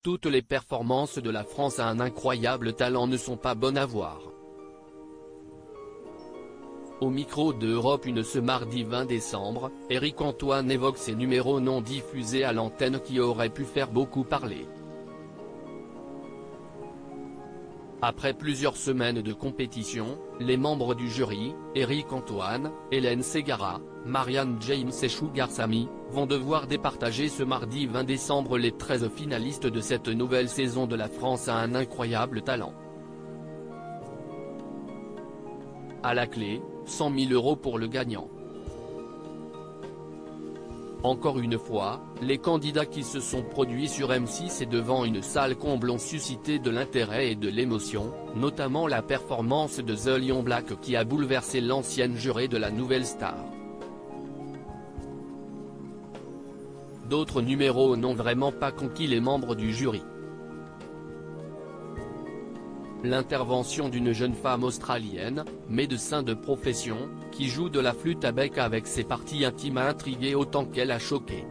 Toutes les performances de la France à un incroyable talent ne sont pas bonnes à voir. Au micro de Europe 1 ce mardi 20 décembre, Éric Antoine évoque ces numéros non diffusés à l'antenne qui auraient pu faire beaucoup parler. Après plusieurs semaines de compétition, les membres du jury, Éric Antoine, Hélène Ségara, Marianne James et Sugar Sammy, vont devoir départager ce mardi 20 décembre les 13 finalistes de cette nouvelle saison de la France à un incroyable talent. À la clé, 100 000 € pour le gagnant. Encore une fois, les candidats qui se sont produits sur M6 et devant une salle comble ont suscité de l'intérêt et de l'émotion, notamment la performance de The Lion Black qui a bouleversé l'ancienne jurée de la nouvelle star. D'autres numéros n'ont vraiment pas conquis les membres du jury. L'intervention d'une jeune femme australienne, médecin de profession, qui joue de la flûte à bec avec ses parties intimes a intrigué autant qu'elle a choqué.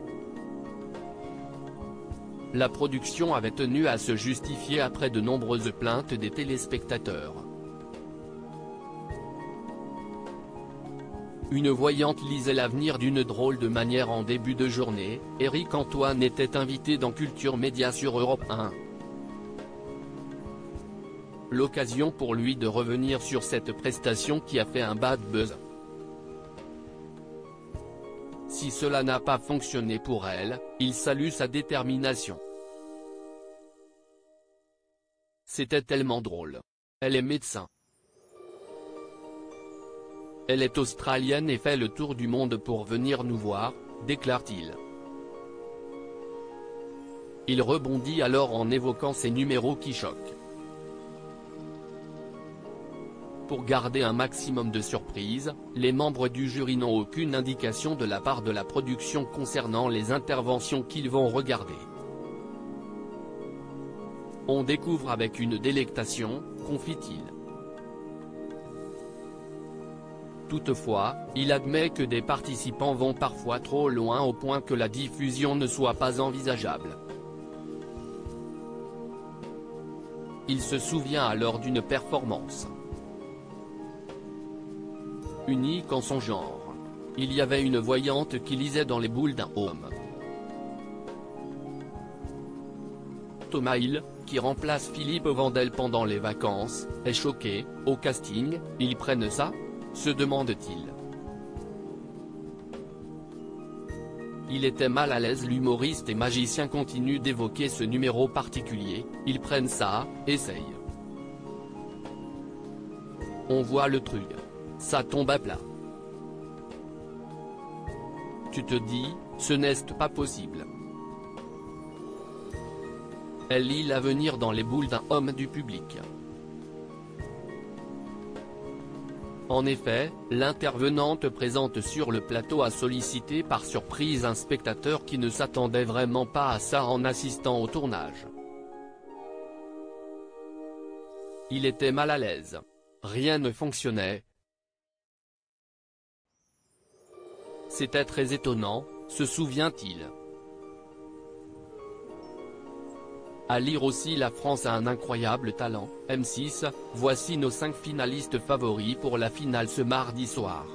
La production avait tenu à se justifier après de nombreuses plaintes des téléspectateurs. Une voyante lisait l'avenir d'une drôle de manière en début de journée. Éric Antoine était invité dans Culture Média sur Europe 1. L'occasion pour lui de revenir sur cette prestation qui a fait un bad buzz. Si cela n'a pas fonctionné pour elle, il salue sa détermination. C'était tellement drôle. Elle est médecin. Elle est australienne et fait le tour du monde pour venir nous voir, déclare-t-il. Il rebondit alors en évoquant ces numéros qui choquent. Pour garder un maximum de surprise, les membres du jury n'ont aucune indication de la part de la production concernant les interventions qu'ils vont regarder. On découvre avec une délectation, confie-t-il. Toutefois, il admet que des participants vont parfois trop loin au point que la diffusion ne soit pas envisageable. Il se souvient alors d'une performance unique en son genre. Il y avait une voyante qui lisait dans les boules d'un homme. Thomas Hill, qui remplace Philippe Vandel pendant les vacances, est choqué. Au casting, ils prennent ça ? Se demande-t-il. Il était mal à l'aise. L'humoriste et magicien continue d'évoquer ce numéro particulier. Ils prennent ça, essaye. On voit le truc. Ça tombe à plat. Tu te dis, ce n'est pas possible. Elle lit l'avenir dans les boules d'un homme du public. En effet, l'intervenante présente sur le plateau a sollicité par surprise un spectateur qui ne s'attendait vraiment pas à ça en assistant au tournage. Il était mal à l'aise. Rien ne fonctionnait. C'était très étonnant, se souvient-il. À lire aussi La France a un incroyable talent, M6, voici nos 5 finalistes favoris pour la finale ce mardi soir.